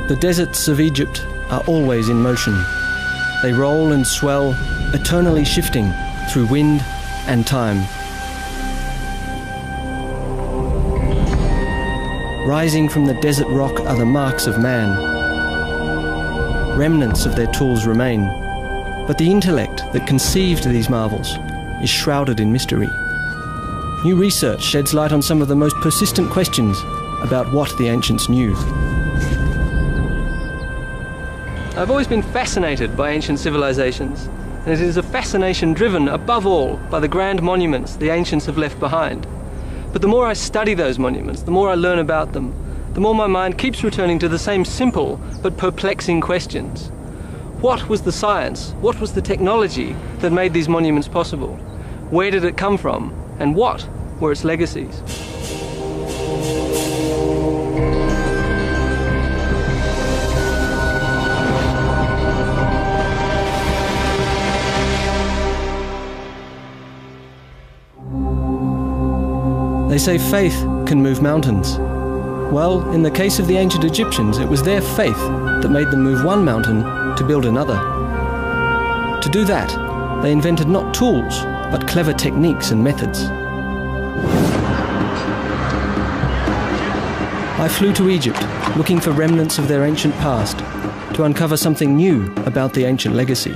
The deserts of Egypt are always in motion. They roll and swell, eternally shifting through wind and time. Rising from the desert rock are the marks of man. Remnants of their tools remain, but the intellect that conceived these marvels is shrouded in mystery. New research sheds light on some of the most persistent questions about what the ancients knew. I've always been fascinated by ancient civilizations, and it is a fascination driven above all by the grand monuments the ancients have left behind. But the more I study those monuments, the more I learn about them, the more my mind keeps returning to the same simple but perplexing questions. What was the science, what was the technology that made these monuments possible? Where did it come from, and what were its legacies? They say faith can move mountains. Well, in the case of the ancient Egyptians, it was their faith that made them move one mountain to build another. To do that, they invented not tools, but clever techniques and methods. I flew to Egypt, looking for remnants of their ancient past, to uncover something new about the ancient legacy.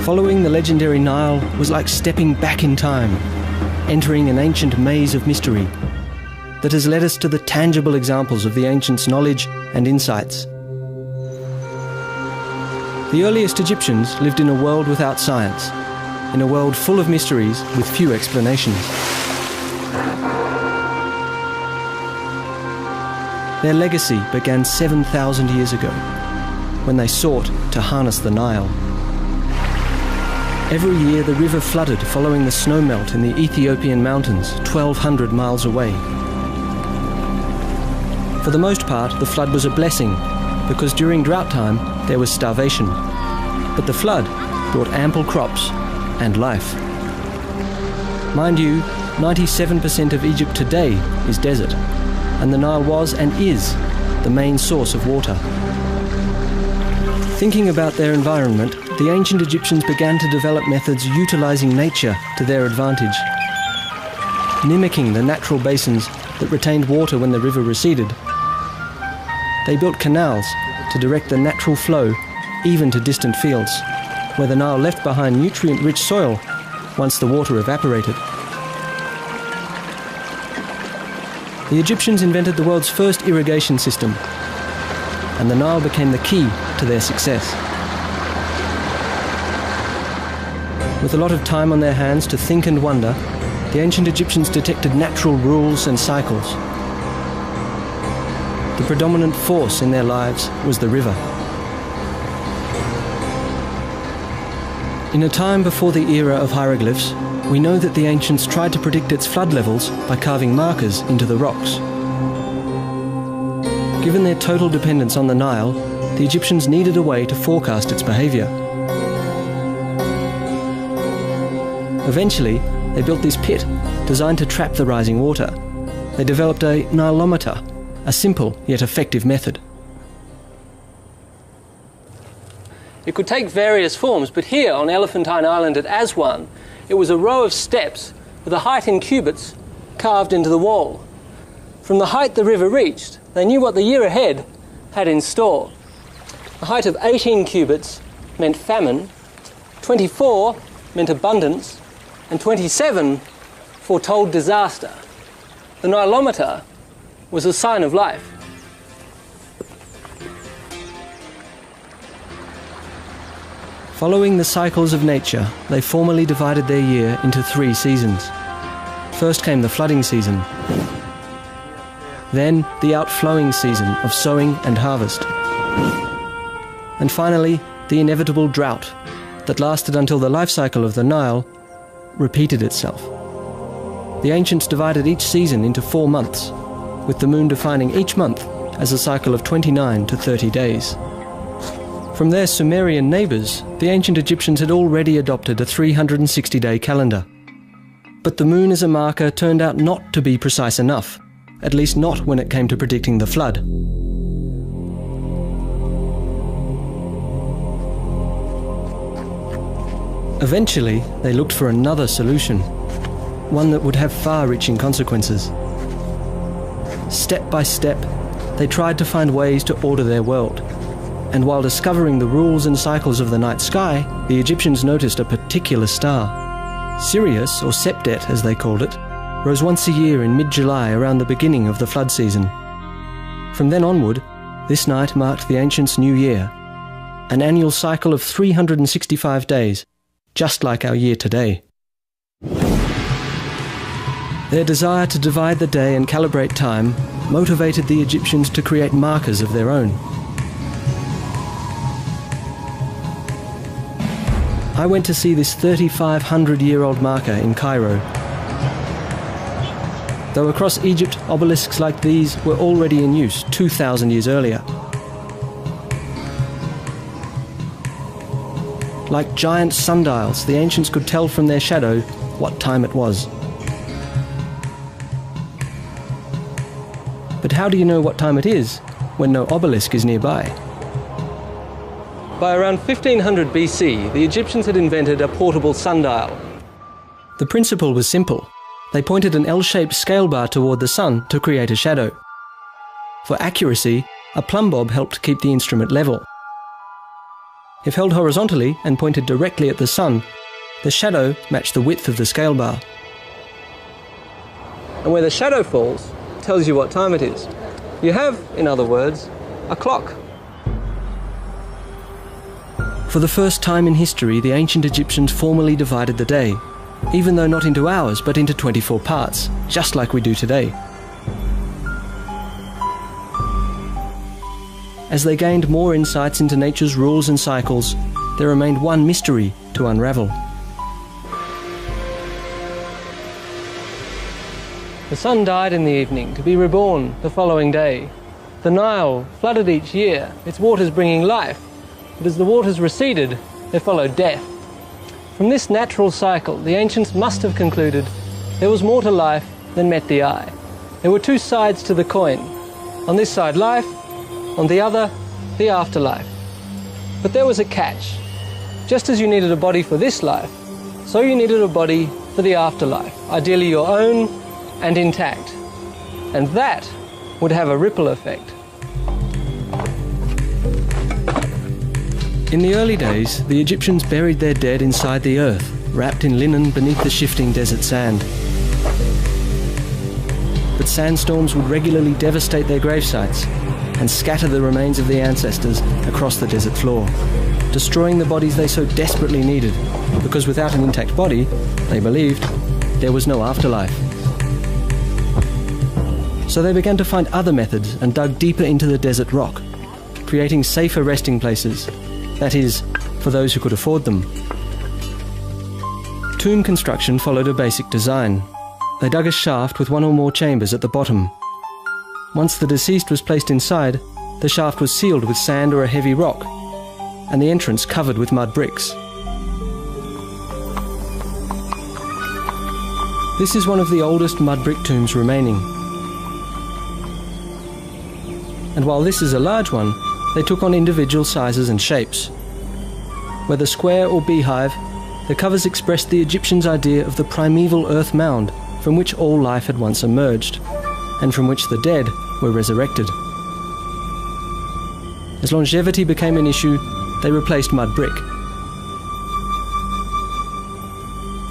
Following the legendary Nile was like stepping back in time, entering an ancient maze of mystery that has led us to the tangible examples of the ancients' knowledge and insights. The earliest Egyptians lived in a world without science, in a world full of mysteries with few explanations. Their legacy began 7,000 years ago, when they sought to harness the Nile. Every year the river flooded following the snowmelt in the Ethiopian mountains 1,200 miles away. For the most part, the flood was a blessing, because during drought time there was starvation. But the flood brought ample crops and life. Mind you, 97% of Egypt today is desert, and the Nile was and is the main source of water. Thinking about their environment, the ancient Egyptians began to develop methods utilizing nature to their advantage. Mimicking the natural basins that retained water when the river receded, they built canals to direct the natural flow even to distant fields, where the Nile left behind nutrient-rich soil once the water evaporated. The Egyptians invented the world's first irrigation system, and the Nile became the key to their success. With a lot of time on their hands to think and wonder, the ancient Egyptians detected natural rules and cycles. The predominant force in their lives was the river. In a time before the era of hieroglyphs, we know that the ancients tried to predict its flood levels by carving markers into the rocks. Given their total dependence on the Nile, the Egyptians needed a way to forecast its behavior. Eventually, they built this pit designed to trap the rising water. They developed a Nilometer, a simple yet effective method. It could take various forms, but here on Elephantine Island at Aswan, it was a row of steps with a height in cubits carved into the wall. From the height the river reached, they knew what the year ahead had in store. A height of 18 cubits meant famine, 24 meant abundance, and 27 foretold disaster. The Nilometer was a sign of life. Following the cycles of nature, they formally divided their year into 3 seasons. First came the flooding season, then the outflowing season of sowing and harvest, and finally the inevitable drought that lasted until the life cycle of the Nile repeated itself. The ancients divided each season into 4 months, with the moon defining each month as a cycle of 29 to 30 days. From their Sumerian neighbours, the ancient Egyptians had already adopted a 360-day calendar. But the moon as a marker turned out not to be precise enough, at least not when it came to predicting the flood. Eventually, they looked for another solution, one that would have far-reaching consequences. Step by step, they tried to find ways to order their world. And while discovering the rules and cycles of the night sky, the Egyptians noticed a particular star. Sirius, or Septet as they called it, rose once a year in mid-July around the beginning of the flood season. From then onward, this night marked the ancients' new year, an annual cycle of 365 days, just like our year today. Their desire to divide the day and calibrate time motivated the Egyptians to create markers of their own. I went to see this 3,500-year-old marker in Cairo. Though across Egypt, obelisks like these were already in use 2,000 years earlier. Like giant sundials, the ancients could tell from their shadow what time it was. But how do you know what time it is when no obelisk is nearby? By around 1500 BC, the Egyptians had invented a portable sundial. The principle was simple. They pointed an L-shaped scale bar toward the sun to create a shadow. For accuracy, a plumb bob helped keep the instrument level. If held horizontally and pointed directly at the sun, the shadow matched the width of the scale bar. And where the shadow falls tells you what time it is. You have, in other words, a clock. For the first time in history, the ancient Egyptians formally divided the day, even though not into hours, but into 24 parts, just like we do today. As they gained more insights into nature's rules and cycles, there remained one mystery to unravel. The sun died in the evening to be reborn the following day. The Nile flooded each year, its waters bringing life, but as the waters receded, there followed death. From this natural cycle, the ancients must have concluded there was more to life than met the eye. There were two sides to the coin. On this side, life, on the other, the afterlife. But there was a catch. Just as you needed a body for this life, so you needed a body for the afterlife, ideally your own and intact. And that would have a ripple effect. In the early days, the Egyptians buried their dead inside the earth, wrapped in linen beneath the shifting desert sand. But sandstorms would regularly devastate their gravesites and scatter the remains of the ancestors across the desert floor, destroying the bodies they so desperately needed, because without an intact body, they believed, there was no afterlife. So they began to find other methods and dug deeper into the desert rock, creating safer resting places. That is, for those who could afford them. Tomb construction followed a basic design. They dug a shaft with one or more chambers at the bottom. Once the deceased was placed inside, the shaft was sealed with sand or a heavy rock, and the entrance covered with mud bricks. This is one of the oldest mud brick tombs remaining. And while this is a large one, they took on individual sizes and shapes. Whether square or beehive, the covers expressed the Egyptians' idea of the primeval earth mound from which all life had once emerged, and from which the dead were resurrected. As longevity became an issue, they replaced mud brick.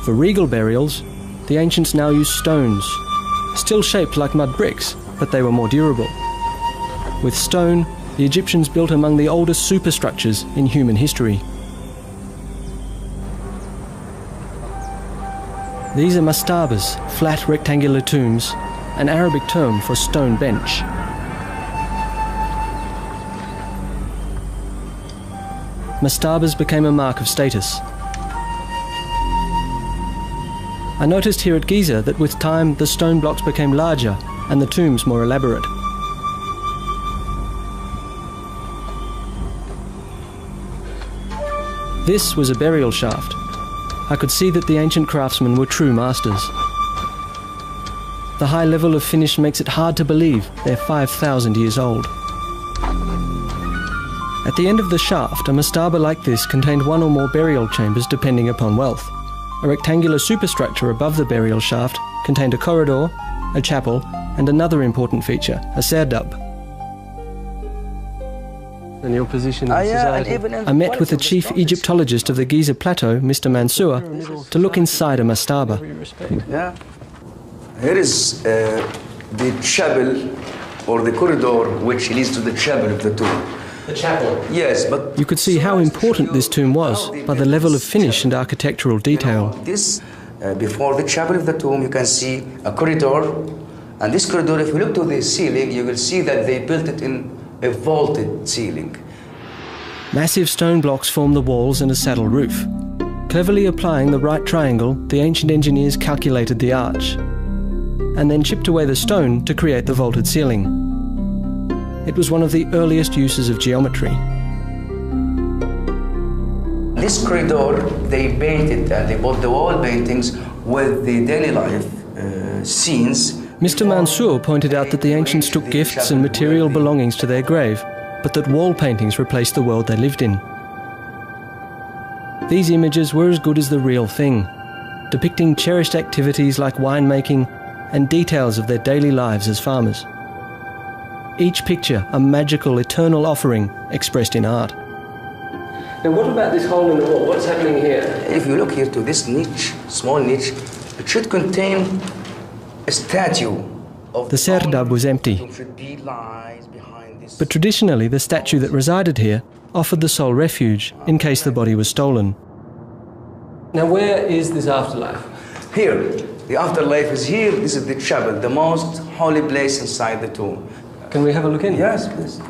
For regal burials, the ancients now used stones, still shaped like mud bricks, but they were more durable. With stone, the Egyptians built among the oldest superstructures in human history. These are mastabas, flat rectangular tombs, an Arabic term for stone bench. Mastabas became a mark of status. I noticed here at Giza that with time the stone blocks became larger and the tombs more elaborate. This was a burial shaft. I could see that the ancient craftsmen were true masters. The high level of finish makes it hard to believe they're 5,000 years old. At the end of the shaft, a mastaba like this contained one or more burial chambers depending upon wealth. A rectangular superstructure above the burial shaft contained a corridor, a chapel, and another important feature, a serdab. And your position in society? I met with the chief Egyptologist of the Giza Plateau, Mr. Mansour, to look inside a mastaba. Yeah. Here is the chapel, or the corridor, which leads to the chapel of the tomb. The chapel? Yes, but... You could see how important this tomb was by the level of finish and architectural detail. This, before the chapel of the tomb, you can see a corridor. And this corridor, if you look to the ceiling, you will see that they built it in a vaulted ceiling. Massive stone blocks form the walls and a saddle roof. Cleverly applying the right triangle, the ancient engineers calculated the arch, and then chipped away the stone to create the vaulted ceiling. It was one of the earliest uses of geometry. This corridor, they painted and they bought the wall paintings with the daily life scenes. Mr. Mansour pointed out that the ancients took gifts and material belongings to their grave, but that wall paintings replaced the world they lived in. These images were as good as the real thing, depicting cherished activities like winemaking and details of their daily lives as farmers. Each picture a magical, eternal offering expressed in art. Now what about this hole in the wall? What's happening here? If you look here to this niche, small niche, it should contain a statue of the serdab was empty. But traditionally, the statue that resided here offered the soul refuge in case the body was stolen. Now where is this afterlife? Here. The afterlife is here. This is the chapel, the most holy place inside the tomb. Can we have a look in? Yes, please.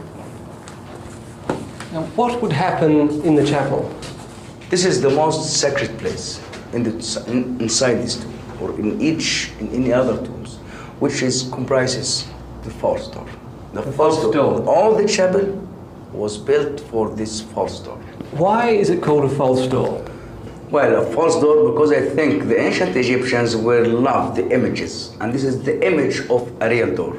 Now, what would happen in the chapel? This is the most sacred place inside this tomb, or in any other tombs, which comprises the false door. The false door. All the chapel was built for this false door. Why is it called a false door? Well, a false door because I think the ancient Egyptians loved the images, and this is the image of a real door.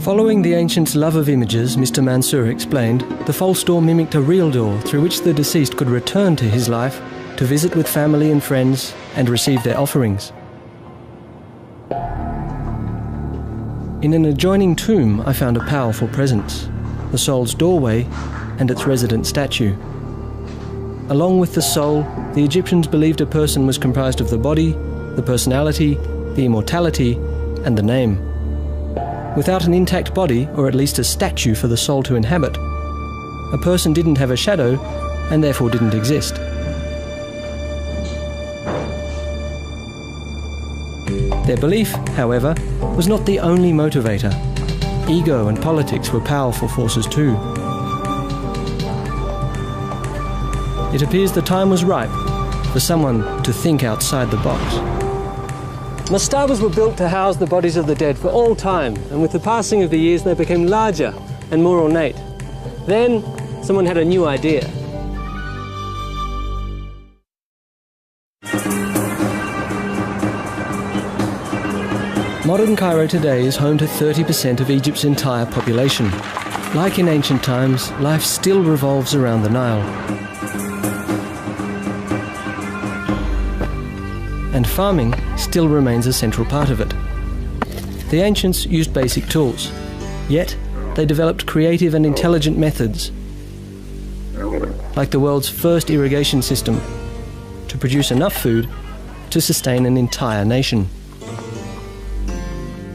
Following the ancients' love of images, Mr. Mansour explained, the false door mimicked a real door through which the deceased could return to his life to visit with family and friends and receive their offerings. In an adjoining tomb, I found a powerful presence, the soul's doorway and its resident statue. Along with the soul, the Egyptians believed a person was comprised of the body, the personality, the immortality, and the name. Without an intact body, or at least a statue for the soul to inhabit, a person didn't have a shadow and therefore didn't exist. Their belief, however, was not the only motivator. Ego and politics were powerful forces too. It appears the time was ripe for someone to think outside the box. Mastabas were built to house the bodies of the dead for all time, and with the passing of the years they became larger and more ornate. Then, someone had a new idea. Modern Cairo today is home to 30% of Egypt's entire population. Like in ancient times, life still revolves around the Nile. And farming still remains a central part of it. The ancients used basic tools, yet they developed creative and intelligent methods, like the world's first irrigation system, to produce enough food to sustain an entire nation.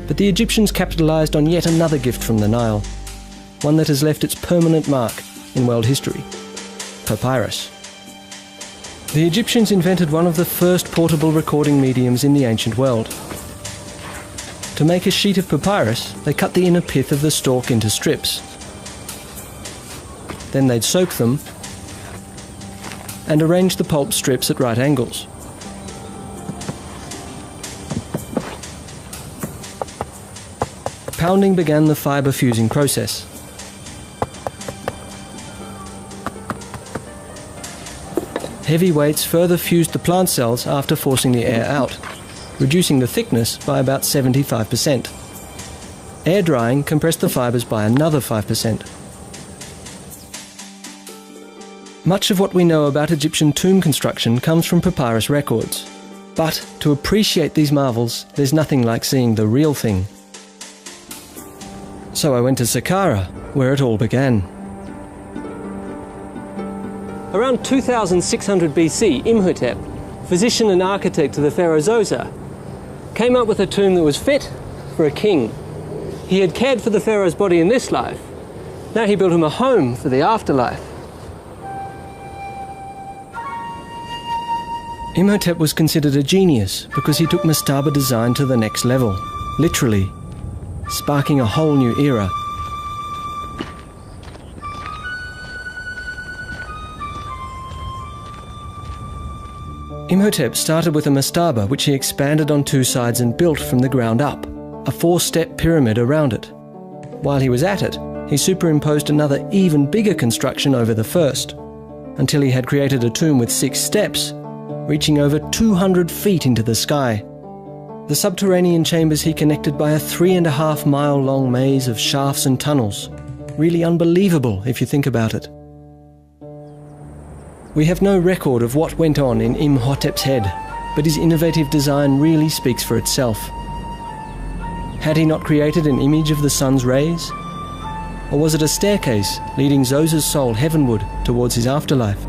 But the Egyptians capitalized on yet another gift from the Nile, one that has left its permanent mark in world history: papyrus. The Egyptians invented one of the first portable recording mediums in the ancient world. To make a sheet of papyrus, they cut the inner pith of the stalk into strips. Then they'd soak them and arrange the pulp strips at right angles. Pounding began the fibre fusing process. heavy weights further fused the plant cells after forcing the air out, reducing the thickness by about 75%. Air drying compressed the fibres by another 5%. Much of what we know about Egyptian tomb construction comes from papyrus records. But to appreciate these marvels, there's nothing like seeing the real thing. So I went to Saqqara, where it all began. Around 2600 BC, Imhotep, physician and architect to the pharaoh Zoser, came up with a tomb that was fit for a king. He had cared for the pharaoh's body in this life. Now he built him a home for the afterlife. Imhotep was considered a genius because he took mastaba design to the next level, literally, sparking a whole new era. Imhotep started with a mastaba which he expanded on two sides and built from the ground up, a 4-step pyramid around it. While he was at it, he superimposed another even bigger construction over the first, until he had created a tomb with 6 steps, reaching over 200 feet into the sky. The subterranean chambers he connected by a 3.5-mile-long maze of shafts and tunnels. Really unbelievable if you think about it. We have no record of what went on in Imhotep's head, but his innovative design really speaks for itself. Had he not created an image of the sun's rays? Or was it a staircase leading Zoser's soul heavenward towards his afterlife?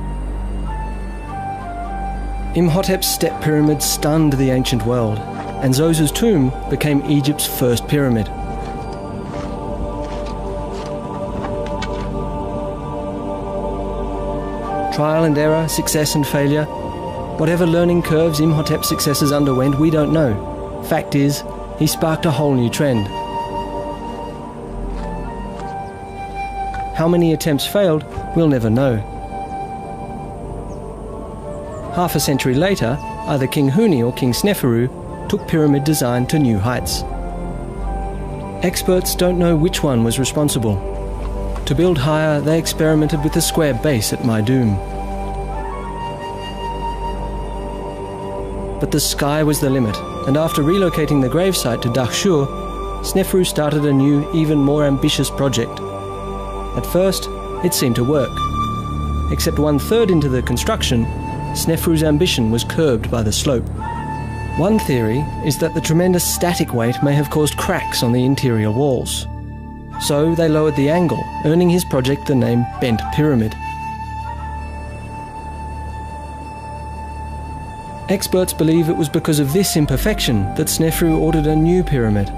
Imhotep's step pyramid stunned the ancient world, and Zoser's tomb became Egypt's first pyramid. Trial and error, success and failure, whatever learning curves Imhotep's successors underwent, we don't know. Fact is, he sparked a whole new trend. How many attempts failed, we'll never know. Half a century later, either King Huni or King Sneferu took pyramid design to new heights. Experts don't know which one was responsible. To build higher, they experimented with a square base at Maidoom. But the sky was the limit, and after relocating the gravesite to Dahshur, Sneferu started a new, even more ambitious project. At first, it seemed to work. Except 1/3 into the construction, Sneferu's ambition was curbed by the slope. One theory is that the tremendous static weight may have caused cracks on the interior walls. So they lowered the angle, earning his project the name Bent Pyramid. Experts believe it was because of this imperfection that Sneferu ordered a new pyramid.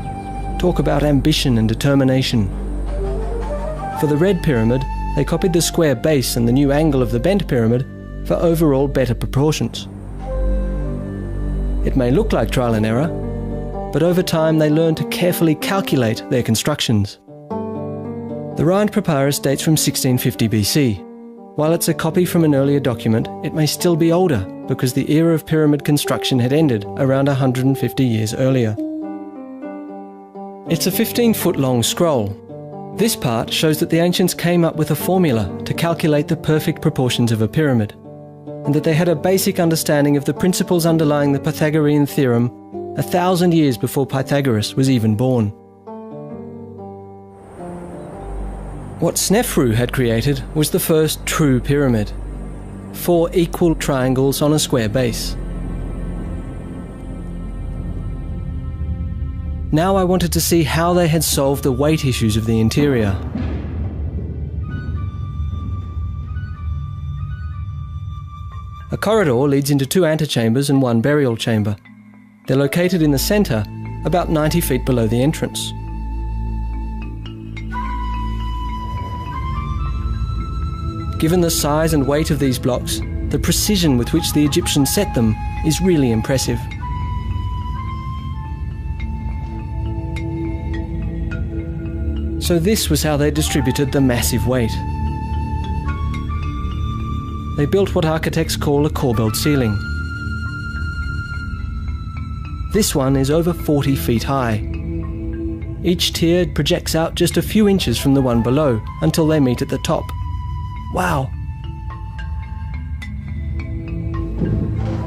Talk about ambition and determination. For the Red Pyramid, they copied the square base and the new angle of the Bent Pyramid for overall better proportions. It may look like trial and error, but over time they learned to carefully calculate their constructions. The Rhind Papyrus dates from 1650 BC. While it's a copy from an earlier document, it may still be older because the era of pyramid construction had ended around 150 years earlier. It's a 15-foot-long scroll. This part shows that the ancients came up with a formula to calculate the perfect proportions of a pyramid, and that they had a basic understanding of the principles underlying the Pythagorean theorem 1,000 years before Pythagoras was even born. What Sneferu had created was the first true pyramid. 4 equal triangles on a square base. Now I wanted to see how they had solved the weight issues of the interior. A corridor leads into 2 antechambers and 1 burial chamber. They're located in the centre, about 90 feet below the entrance. Given the size and weight of these blocks, the precision with which the Egyptians set them is really impressive. So this was how they distributed the massive weight. They built what architects call a corbelled ceiling. This one is over 40 feet high. Each tier projects out just a few inches from the one below until they meet at the top. Wow!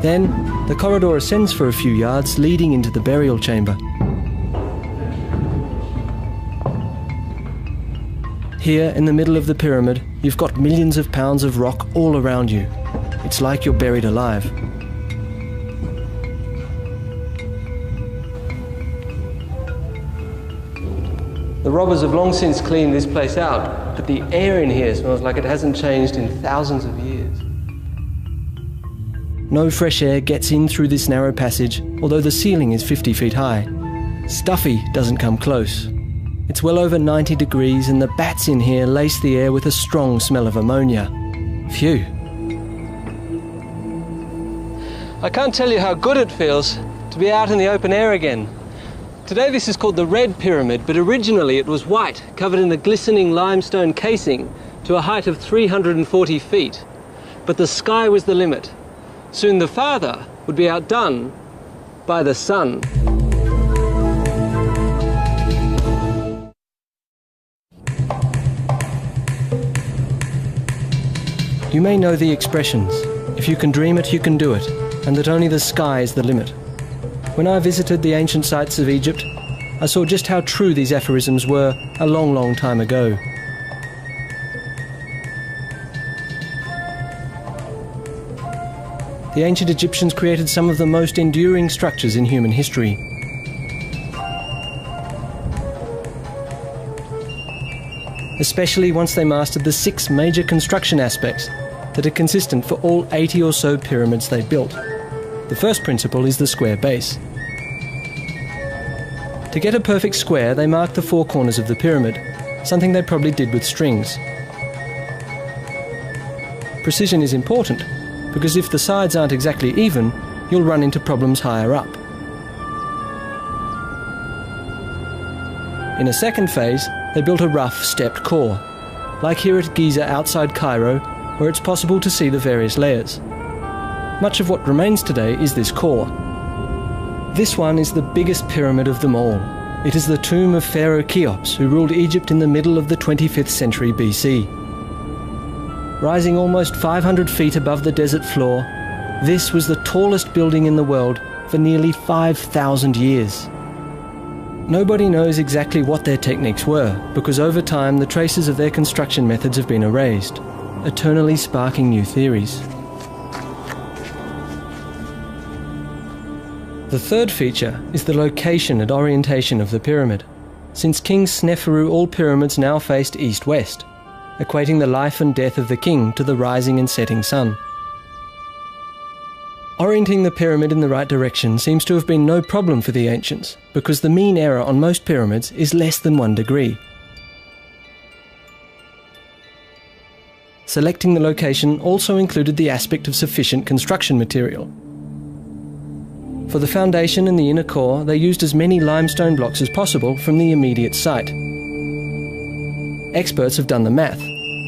Then, the corridor ascends for a few yards, leading into the burial chamber. Here, in the middle of the pyramid, you've got millions of pounds of rock all around you. It's like you're buried alive. The robbers have long since cleaned this place out, but the air in here smells like it hasn't changed in thousands of years. No fresh air gets in through this narrow passage, although the ceiling is 50 feet high. Stuffy doesn't come close. It's well over 90 degrees and the bats in here lace the air with a strong smell of ammonia. Phew. I can't tell you how good it feels to be out in the open air again. Today this is called the Red Pyramid, but originally it was white, covered in a glistening limestone casing to a height of 340 feet. But the sky was the limit. Soon the father would be outdone by the son. You may know the expressions, if you can dream it, you can do it, and that only the sky is the limit. When I visited the ancient sites of Egypt, I saw just how true these aphorisms were a long, long time ago. The ancient Egyptians created some of the most enduring structures in human history. Especially once they mastered the 6 major construction aspects that are consistent for all 80 or so pyramids they built. The first principle is the square base. To get a perfect square, they marked the 4 corners of the pyramid, something they probably did with strings. Precision is important, because if the sides aren't exactly even, you'll run into problems higher up. In a second phase, they built a rough, stepped core, like here at Giza outside Cairo, where it's possible to see the various layers. Much of what remains today is this core. This one is the biggest pyramid of them all. It is the tomb of Pharaoh Cheops, who ruled Egypt in the middle of the 25th century BC. Rising almost 500 feet above the desert floor, this was the tallest building in the world for nearly 5,000 years. Nobody knows exactly what their techniques were, because over time the traces of their construction methods have been erased, eternally sparking new theories. The third feature is the location and orientation of the pyramid. Since King Sneferu, all pyramids now faced east-west, equating the life and death of the king to the rising and setting sun. Orienting the pyramid in the right direction seems to have been no problem for the ancients, because the mean error on most pyramids is less than 1 degree. Selecting the location also included the aspect of sufficient construction material. For the foundation and the inner core, they used as many limestone blocks as possible from the immediate site. Experts have done the math.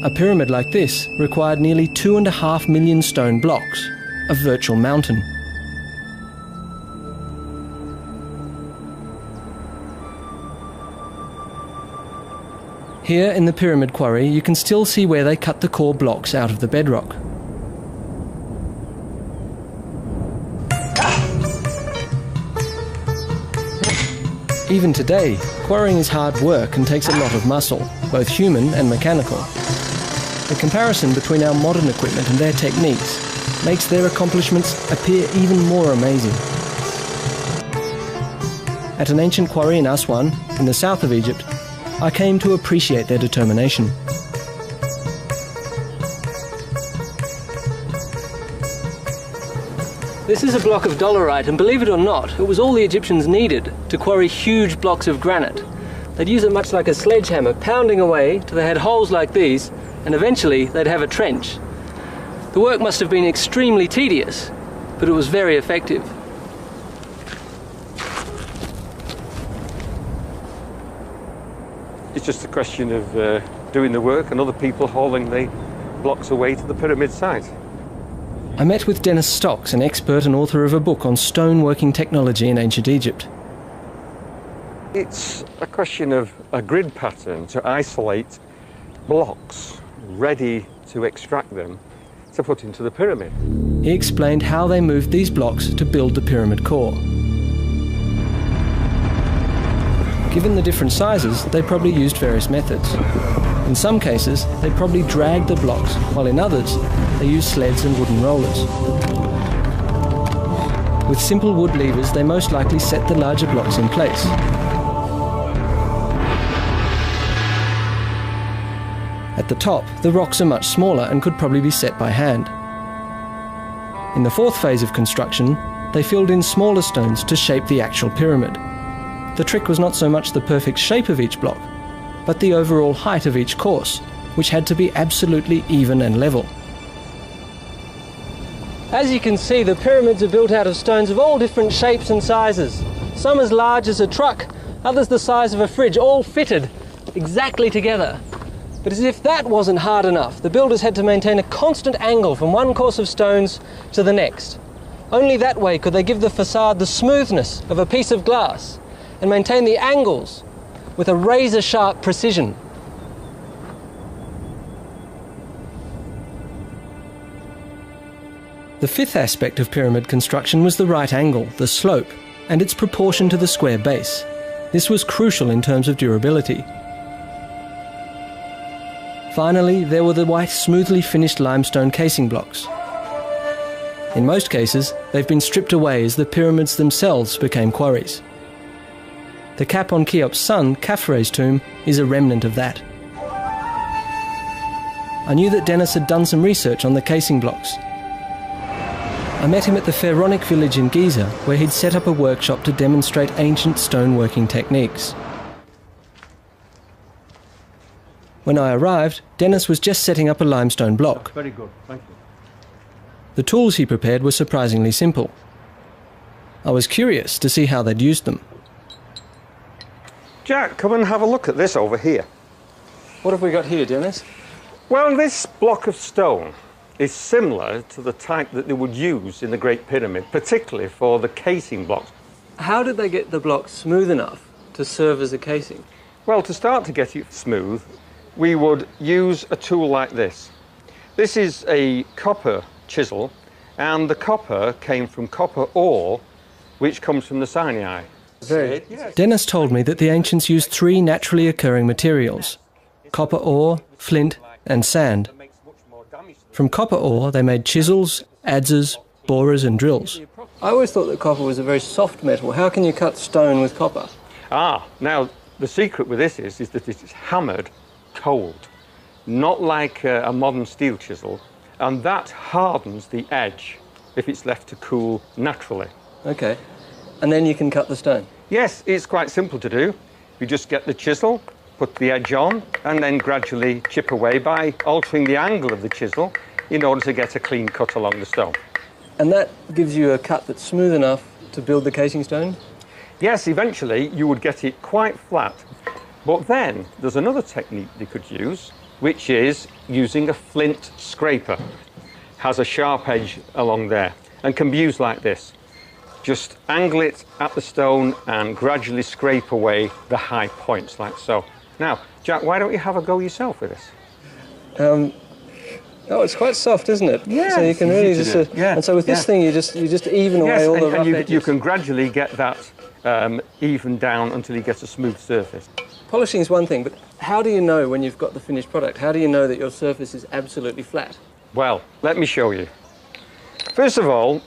A pyramid like this required nearly 2.5 million stone blocks, a virtual mountain. Here in the pyramid quarry, you can still see where they cut the core blocks out of the bedrock. Even today, quarrying is hard work and takes a lot of muscle, both human and mechanical. The comparison between our modern equipment and their techniques makes their accomplishments appear even more amazing. At an ancient quarry in Aswan, in the south of Egypt, I came to appreciate their determination. This is a block of dolerite, and believe it or not, it was all the Egyptians needed to quarry huge blocks of granite. They'd use it much like a sledgehammer, pounding away till they had holes like these, and eventually they'd have a trench. The work must have been extremely tedious, but it was very effective. It's just a question of doing the work and other people hauling the blocks away to the pyramid site. I met with Dennis Stocks, an expert and author of a book on stoneworking technology in ancient Egypt. It's a question of a grid pattern to isolate blocks ready to extract them to put into the pyramid. he explained how they moved these blocks to build the pyramid core. Given the different sizes, they probably used various methods. In some cases, they probably dragged the blocks, while in others, they used sleds and wooden rollers. With simple wood levers, they most likely set the larger blocks in place. At the top, the rocks are much smaller and could probably be set by hand. In the fourth phase of construction, they filled in smaller stones to shape the actual pyramid. The trick was not so much the perfect shape of each block, but the overall height of each course, which had to be absolutely even and level. As you can see, the pyramids are built out of stones of all different shapes and sizes. Some as large as a truck, others the size of a fridge, all fitted exactly together. But as if that wasn't hard enough, the builders had to maintain a constant angle from one course of stones to the next. Only that way could they give the facade the smoothness of a piece of glass and maintain the angles with a razor-sharp precision. The fifth aspect of pyramid construction was the right angle, the slope, and its proportion to the square base. This was crucial in terms of durability. Finally, there were the white, smoothly finished limestone casing blocks. In most cases, they've been stripped away as the pyramids themselves became quarries. The cap on Cheop's son, Khafre's tomb, is a remnant of that. I knew that Dennis had done some research on the casing blocks. I met him at the Pharaonic village in Giza, where he'd set up a workshop to demonstrate ancient stoneworking techniques. When I arrived, Dennis was just setting up a limestone block. Very good, thank you. The tools he prepared were surprisingly simple. I was curious to see how they'd used them. Jack, come and have a look at this over here. What have we got here, Dennis? Well, this block of stone is similar to the type that they would use in the Great Pyramid, particularly for the casing blocks. How did they get the block smooth enough to serve as a casing? Well, to start to get it smooth, we would use a tool like this. This is a copper chisel, and the copper came from copper ore, which comes from the Sinai. Dennis told me that the ancients used three naturally occurring materials: copper ore, flint, and sand. From copper ore, they made chisels, adzes, borers, and drills. I always thought that copper was a very soft metal. How can you cut stone with copper? Now, the secret with this is that it is hammered cold, not like a modern steel chisel, and that hardens the edge if it's left to cool naturally. Okay. And then you can cut the stone? Yes, it's quite simple to do. You just get the chisel, put the edge on, and then gradually chip away by altering the angle of the chisel in order to get a clean cut along the stone. And that gives you a cut that's smooth enough to build the casing stone? Yes, eventually you would get it quite flat. But then there's another technique they could use, which is using a flint scraper. Has a sharp edge along there and can be used like this. Just angle it at the stone and gradually scrape away the high points like so. Now, Jack, why don't you have a go yourself with this? Oh, it's quite soft, isn't it? Yeah. So you can really just... And so with this thing, you just even away all the rough edges. You can gradually get that evened down until you get a smooth surface. Polishing is one thing, but how do you know when you've got the finished product? How do you know that your surface is absolutely flat? Well, let me show you. First of all,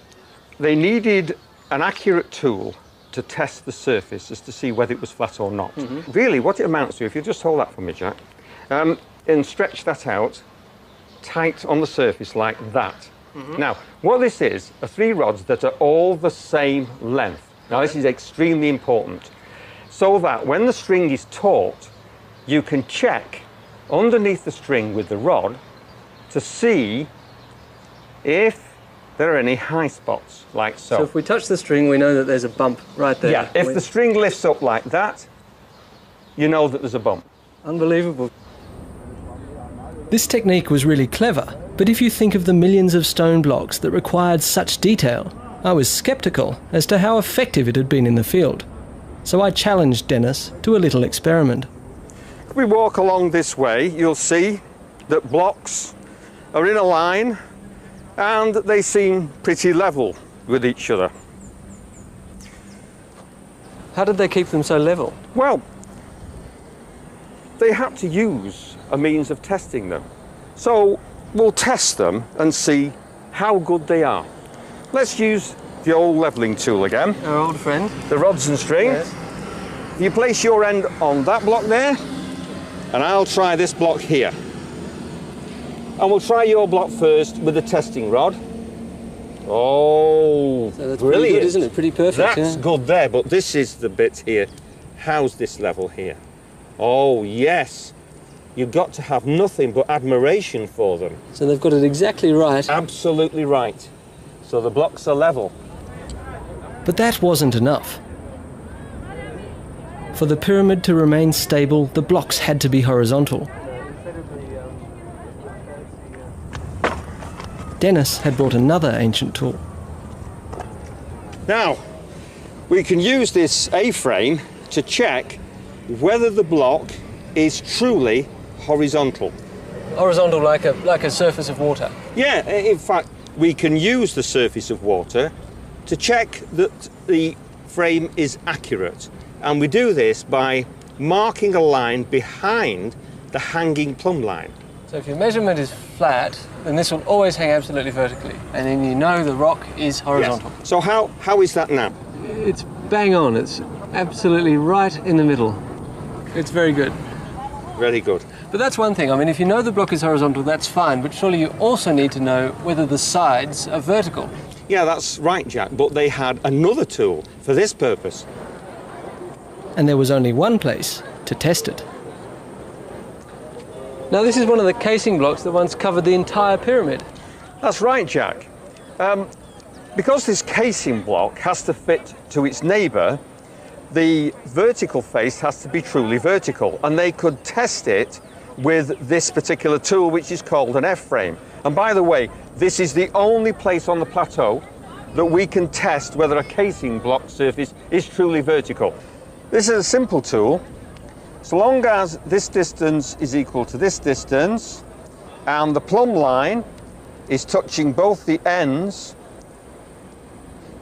they needed an accurate tool to test the surface as to see whether it was flat or not. Mm-hmm. Really, what it amounts to, if you just hold that for me, Jack, and stretch that out tight on the surface like that. Mm-hmm. Now, what this is are three rods that are all the same length. Now, this is extremely important, so that when the string is taut, you can check underneath the string with the rod to see if there are any high spots, like so. So if we touch the string, we know that there's a bump right there. Yeah, if the string lifts up like that, you know that there's a bump. Unbelievable. This technique was really clever, but if you think of the millions of stone blocks that required such detail, I was sceptical as to how effective it had been in the field. So I challenged Dennis to a little experiment. If we walk along this way, you'll see that blocks are in a line and they seem pretty level with each other. How did they keep them so level? Well, they had to use a means of testing them. So we'll test them and see how good they are. Let's use the old levelling tool again. Our old friend. The rods and string. Yes. You place your end on that block there, and I'll try this block here. And we'll try your block first with the testing rod. Oh, So that's brilliant. pretty good, isn't it? Pretty perfect. That's yeah. good there, but this is the bit here. How's this level here? Oh, yes. You've got to have nothing but admiration for them. So they've got it exactly right. Absolutely right. So the blocks are level. But that wasn't enough. For the pyramid to remain stable, the blocks had to be horizontal. Dennis had brought another ancient tool. Now, we can use this A-frame to check whether the block is truly horizontal. Horizontal, like a surface of water. Yeah, in fact, we can use the surface of water to check that the frame is accurate. And we do this by marking a line behind the hanging plumb line. So if your measurement is flat, then this will always hang absolutely vertically. And then you know the rock is horizontal. Yes. So how is that now? It's bang on. It's absolutely right in the middle. It's very good. Very good. But that's one thing. I mean, if you know the block is horizontal, that's fine. But surely you also need to know whether the sides are vertical. Yeah, that's right, Jack. But they had another tool for this purpose. And there was only one place to test it. Now, this is one of the casing blocks that once covered the entire pyramid. That's right, Jack. Because this casing block has to fit to its neighbour, the vertical face has to be truly vertical, and they could test it with this particular tool, which is called an F-frame. And by the way, this is the only place on the plateau that we can test whether a casing block surface is truly vertical. This is a simple tool. So long as this distance is equal to this distance and the plumb line is touching both the ends,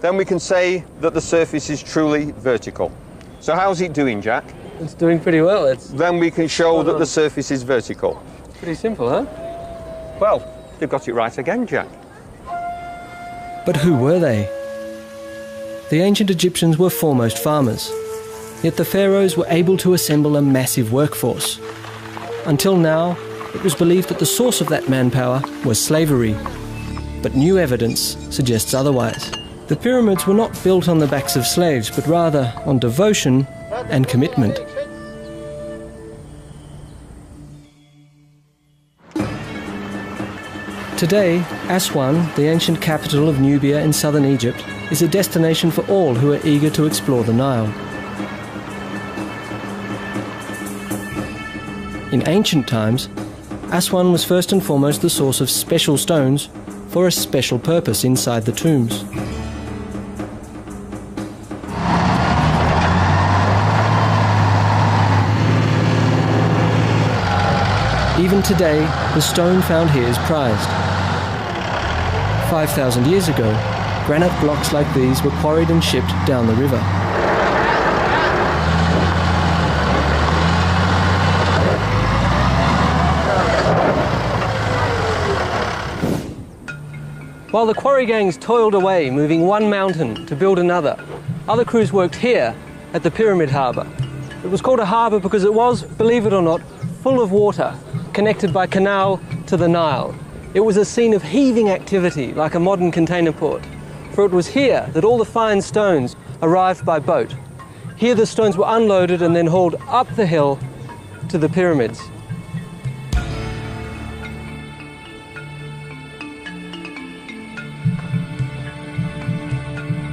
then we can say that the surface is truly vertical. So how's it doing, Jack? It's doing pretty well. Then we can show that the surface is vertical. Pretty simple, huh? Well, they've got it right again, Jack. But who were they? The ancient Egyptians were foremost farmers. Yet the pharaohs were able to assemble a massive workforce. Until now, it was believed that the source of that manpower was slavery. But new evidence suggests otherwise. The pyramids were not built on the backs of slaves, but rather on devotion and commitment. Today, Aswan, the ancient capital of Nubia in southern Egypt, is a destination for all who are eager to explore the Nile. In ancient times, Aswan was first and foremost the source of special stones for a special purpose inside the tombs. Even today, the stone found here is prized. 5,000 years ago, granite blocks like these were quarried and shipped down the river. While the quarry gangs toiled away, moving one mountain to build another, other crews worked here at the Pyramid Harbour. It was called a harbour because it was, believe it or not, full of water, connected by canal to the Nile. It was a scene of heaving activity, like a modern container port. For it was here that all the fine stones arrived by boat. Here the stones were unloaded and then hauled up the hill to the pyramids.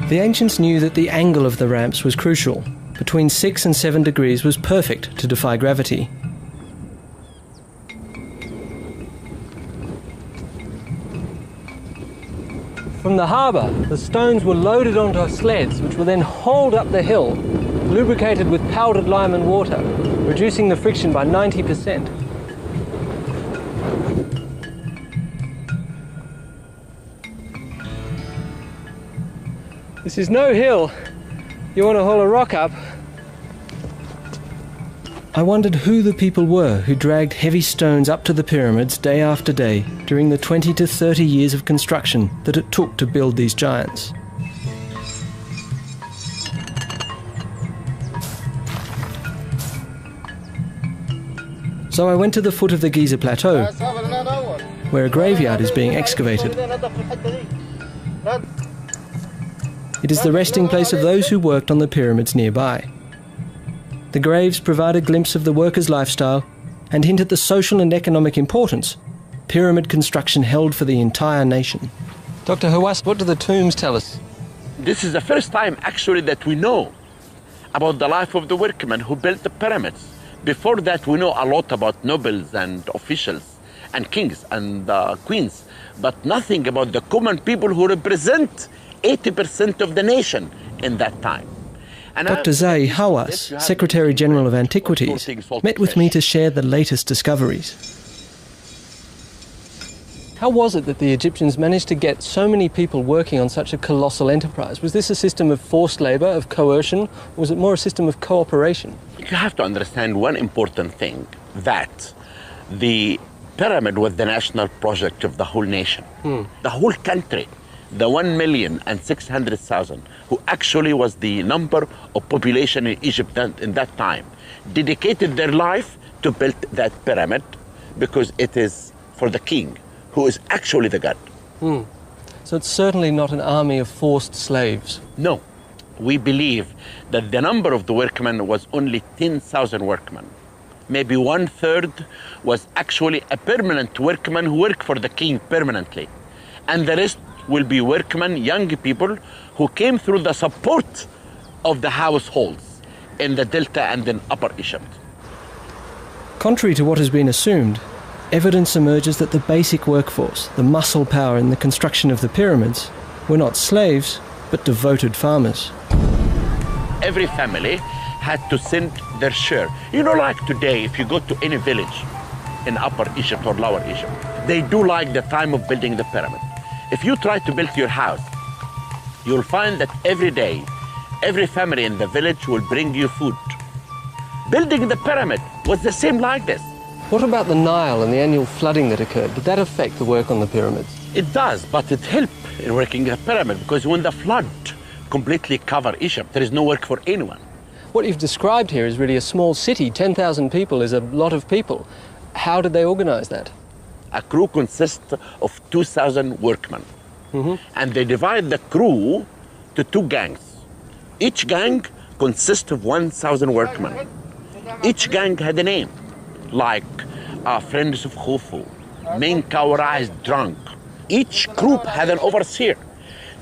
The ancients knew that the angle of the ramps was crucial. Between 6 and 7 degrees was perfect to defy gravity. From the harbour, the stones were loaded onto sleds, which were then hauled up the hill, lubricated with powdered lime and water, reducing the friction by 90%. This is no hill. You want to haul a rock up? I wondered who the people were who dragged heavy stones up to the pyramids day after day during the 20 to 30 years of construction that it took to build these giants. So I went to the foot of the Giza Plateau, where a graveyard is being excavated. It is the resting place of those who worked on the pyramids nearby. The graves provide a glimpse of the workers' lifestyle and hint at the social and economic importance pyramid construction held for the entire nation. Dr. Hawass, what do the tombs tell us? This is the first time actually that we know about the life of the workmen who built the pyramids. Before that, we know a lot about nobles and officials and kings and queens, but nothing about the common people who represent 80% of the nation in that time. And Dr. Zahi Hawass, Secretary General of Antiquities, met with me to share the latest discoveries. How was it that the Egyptians managed to get so many people working on such a colossal enterprise? Was this a system of forced labour, of coercion, or was it more a system of cooperation? You have to understand one important thing, that the pyramid was the national project of the whole nation, the whole country. The 1,600,000, who actually was the number of population in Egypt in that time, dedicated their life to build that pyramid because it is for the king, who is actually the god. So it's certainly not an army of forced slaves. No, we believe that the number of the workmen was only 10,000 workmen. Maybe 1/3 was actually a permanent workman who worked for the king permanently. And the rest will be workmen, young people, who came through the support of the households in the Delta and in Upper Egypt. Contrary to what has been assumed, evidence emerges that the basic workforce, the muscle power in the construction of the pyramids, were not slaves, but devoted farmers. Every family had to send their share. You know, like today, if you go to any village in Upper Egypt or Lower Egypt, they do like the time of building the pyramid. If you try to build your house, you'll find that every day, every family in the village will bring you food. Building the pyramid was the same like this. What about the Nile and the annual flooding that occurred? Did that affect the work on the pyramids? It does, but it helped in working the pyramid because when the flood completely covered Egypt, there is no work for anyone. What you've described here is really a small city. 10,000 people is a lot of people. How did they organise that? A crew consists of 2,000 workmen. And they divide the crew to 2 gangs. Each gang consists of 1,000 workmen. Each gang had a name, like Friends of Khufu, Main Kawarais Drunk. Each group had an overseer.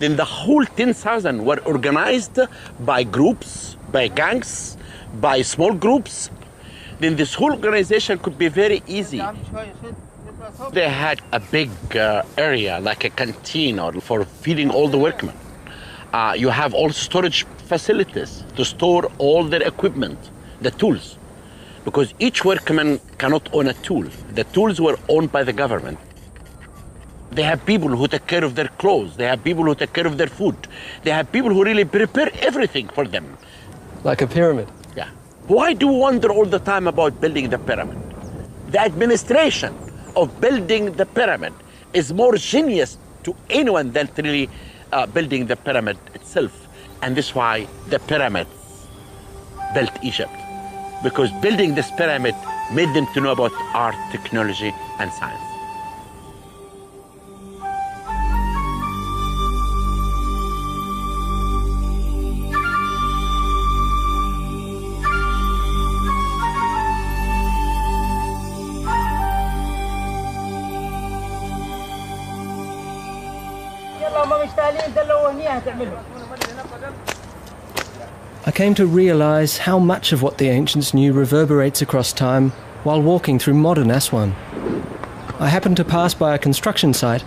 Then the whole 10,000 were organized by groups, by gangs, by small groups. Then this whole organization could be very easy. They had a big area, like a canteen or for feeding all the workmen. You have all storage facilities to store all their equipment, the tools. Because each workman cannot own a tool. The tools were owned by the government. They have people who take care of their clothes. They have people who take care of their food. They have people who really prepare everything for them. Like a pyramid? Yeah. Why do we wonder all the time about building the pyramid? The administration of building the pyramid is more genius to anyone than really building the pyramid itself. And this is why the pyramids built Egypt. Because building this pyramid made them to know about art, technology, and science. I came to realise how much of what the ancients knew reverberates across time while walking through modern Aswan. I happened to pass by a construction site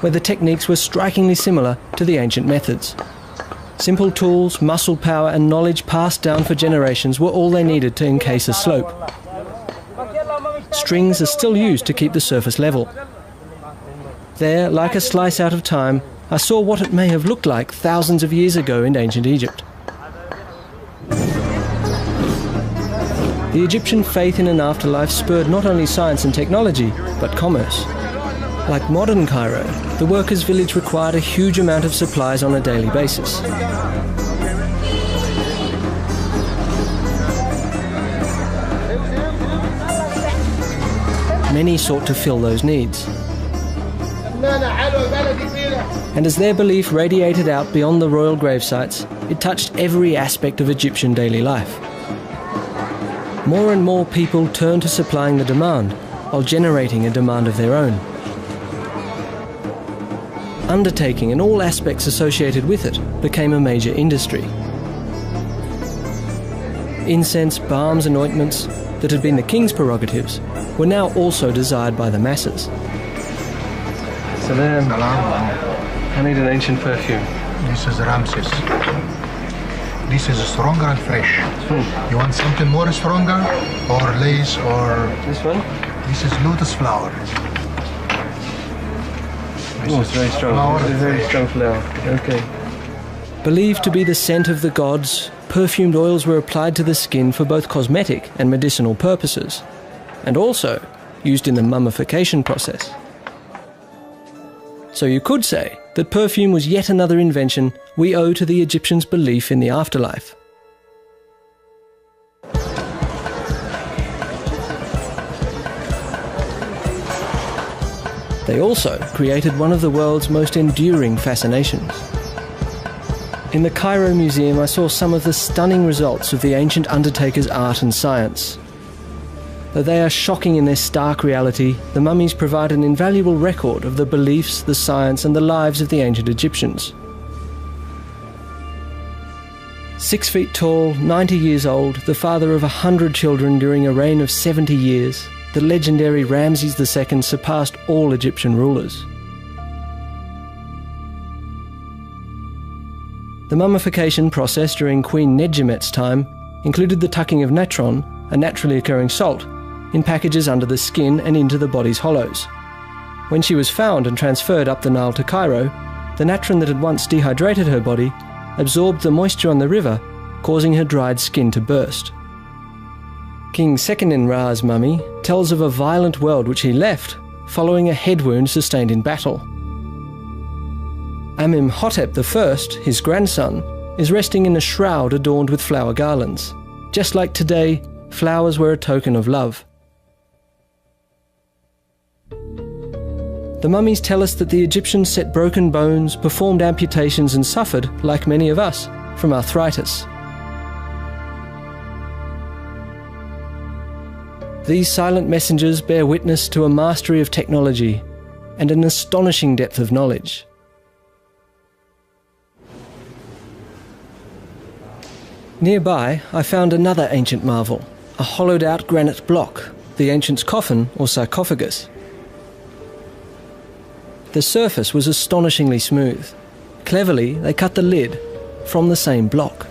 where the techniques were strikingly similar to the ancient methods. Simple tools, muscle power and knowledge passed down for generations were all they needed to encase a slope. Strings are still used to keep the surface level. There, like a slice out of time, I saw what it may have looked like thousands of years ago in ancient Egypt. The Egyptian faith in an afterlife spurred not only science and technology, but commerce. Like modern Cairo, the workers' village required a huge amount of supplies on a daily basis. Many sought to fill those needs. And as their belief radiated out beyond the royal gravesites, it touched every aspect of Egyptian daily life. More and more people turned to supplying the demand, while generating a demand of their own. Undertaking and all aspects associated with it became a major industry. Incense, balms and ointments that had been the king's prerogatives were now also desired by the masses. Salam. I need an ancient perfume. This is Ramses. This is stronger and fresh. You want something more stronger? Or lace or... This one? This is lotus flower. Oh, it's very strong. It's a very strong flower. Okay. Believed to be the scent of the gods, perfumed oils were applied to the skin for both cosmetic and medicinal purposes, and also used in the mummification process. So you could say that perfume was yet another invention we owe to the Egyptians' belief in the afterlife. They also created one of the world's most enduring fascinations. In the Cairo Museum, I saw some of the stunning results of the ancient undertakers' art and science. Though they are shocking in their stark reality, the mummies provide an invaluable record of the beliefs, the science, and the lives of the ancient Egyptians. 6 feet tall, 90 years old, the father of 100 children during a reign of 70 years, the legendary Ramses II surpassed all Egyptian rulers. The mummification process during Queen Nedjemet's time included the tucking of natron, a naturally occurring salt, in packages under the skin and into the body's hollows. When she was found and transferred up the Nile to Cairo, the natron that had once dehydrated her body absorbed the moisture on the river, causing her dried skin to burst. King Seqenen-Ra's mummy tells of a violent world which he left following a head wound sustained in battle. Amenhotep I, his grandson, is resting in a shroud adorned with flower garlands. Just like today, flowers were a token of love. The mummies tell us that the Egyptians set broken bones, performed amputations and suffered, like many of us, from arthritis. These silent messengers bear witness to a mastery of technology and an astonishing depth of knowledge. Nearby, I found another ancient marvel, a hollowed-out granite block, the ancients' coffin or sarcophagus. The surface was astonishingly smooth. Cleverly, they cut the lid from the same block.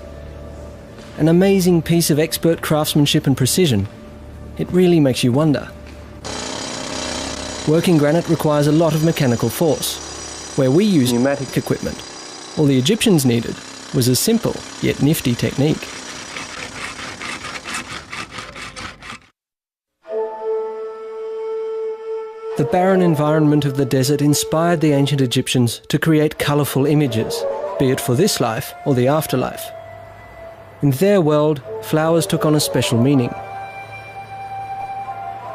An amazing piece of expert craftsmanship and precision. It really makes you wonder. Working granite requires a lot of mechanical force, where we use pneumatic equipment. All the Egyptians needed was a simple yet nifty technique. The barren environment of the desert inspired the ancient Egyptians to create colourful images, be it for this life or the afterlife. In their world, flowers took on a special meaning.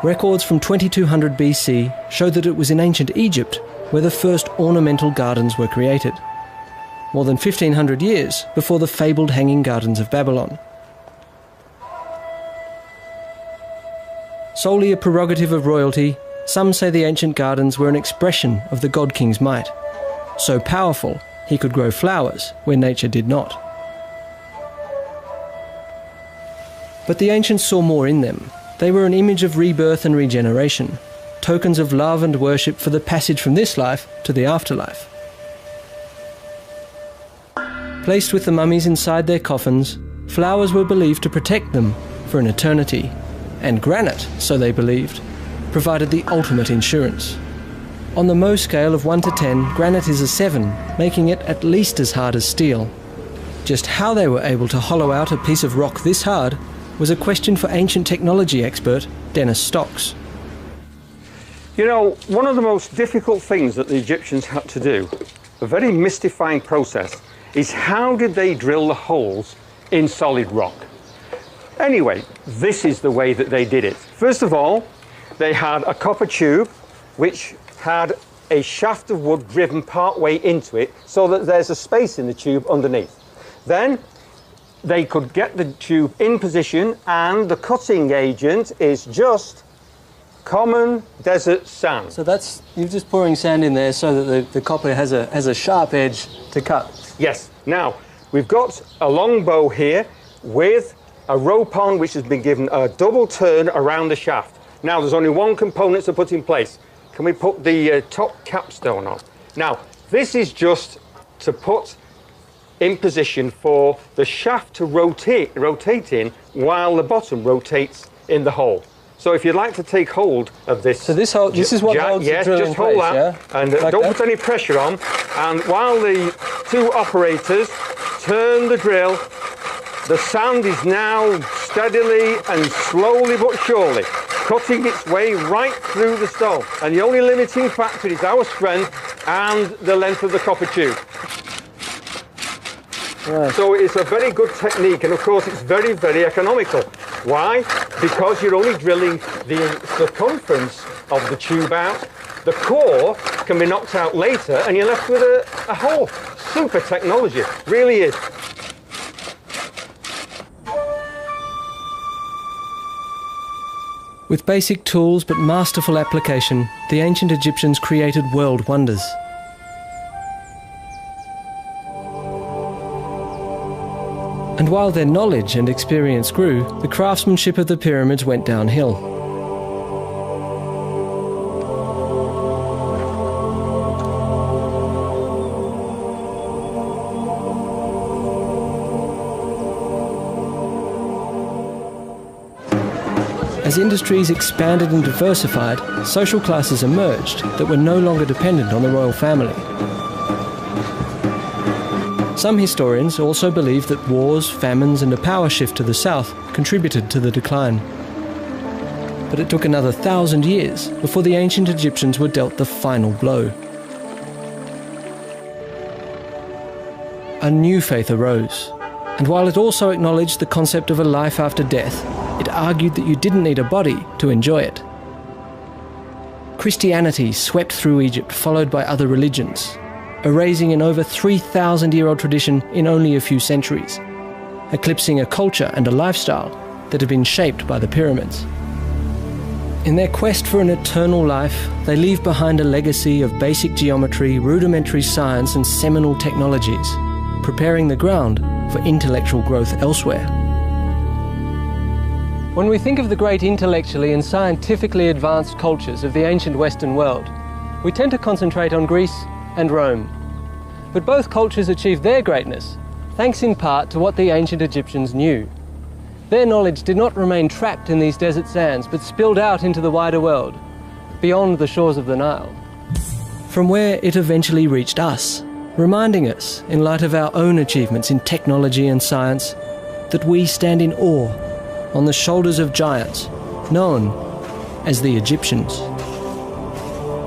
Records from 2200 BC show that it was in ancient Egypt where the first ornamental gardens were created, more than 1500 years before the fabled Hanging Gardens of Babylon. Solely a prerogative of royalty, some say the ancient gardens were an expression of the god king's might, so powerful he could grow flowers where nature did not. But the ancients saw more in them. They were an image of rebirth and regeneration, tokens of love and worship for the passage from this life to the afterlife. Placed with the mummies inside their coffins, flowers were believed to protect them for an eternity, and granite, so they believed, provided the ultimate insurance. On the Mohs scale of 1 to 10, granite is a 7, making it at least as hard as steel. Just how they were able to hollow out a piece of rock this hard was a question for ancient technology expert Dennis Stocks. You know, one of the most difficult things that the Egyptians had to do, a very mystifying process, is how did they drill the holes in solid rock? Anyway, this is the way that they did it. First of all, they had a copper tube which had a shaft of wood driven part way into it so that there's a space in the tube underneath. Then they could get the tube in position, and the cutting agent is just common desert sand. So that's, you're just pouring sand in there so that the copper has a sharp edge to cut. Yes. Now, we've got a long bow here with a rope on which has been given a double turn around the shaft. Now, there's only one component to put in place. Can we put the top capstone on? Now, this is just to put in position for the shaft to rotate in while the bottom rotates in the hole. So if you'd like to take hold of this... So this is what holds the drill in place, hold that, yeah? And like don't that? put any pressure on. And while the two operators turn the drill, the sand is now steadily and slowly but surely cutting its way right through the stone. And the only limiting factor is our strength and the length of the copper tube. Right. So it's a very good technique, and of course it's very, very economical. Why? Because you're only drilling the circumference of the tube out. The core can be knocked out later and you're left with a hole. Super technology, really is. With basic tools but masterful application, the ancient Egyptians created world wonders. And while their knowledge and experience grew, the craftsmanship of the pyramids went downhill. As industries expanded and diversified, social classes emerged that were no longer dependent on the royal family. Some historians also believe that wars, famines and a power shift to the south contributed to the decline. But it took another 1,000 years before the ancient Egyptians were dealt the final blow. A new faith arose, and while it also acknowledged the concept of a life after death, it argued that you didn't need a body to enjoy it. Christianity swept through Egypt, followed by other religions, erasing an over 3,000-year-old tradition in only a few centuries, eclipsing a culture and a lifestyle that had been shaped by the pyramids. In their quest for an eternal life, they leave behind a legacy of basic geometry, rudimentary science and seminal technologies, preparing the ground for intellectual growth elsewhere. When we think of the great intellectually and scientifically advanced cultures of the ancient Western world, we tend to concentrate on Greece and Rome. But both cultures achieved their greatness, thanks in part to what the ancient Egyptians knew. Their knowledge did not remain trapped in these desert sands, but spilled out into the wider world, beyond the shores of the Nile. From where it eventually reached us, reminding us, in light of our own achievements in technology and science, that we stand in awe on the shoulders of giants known as the Egyptians.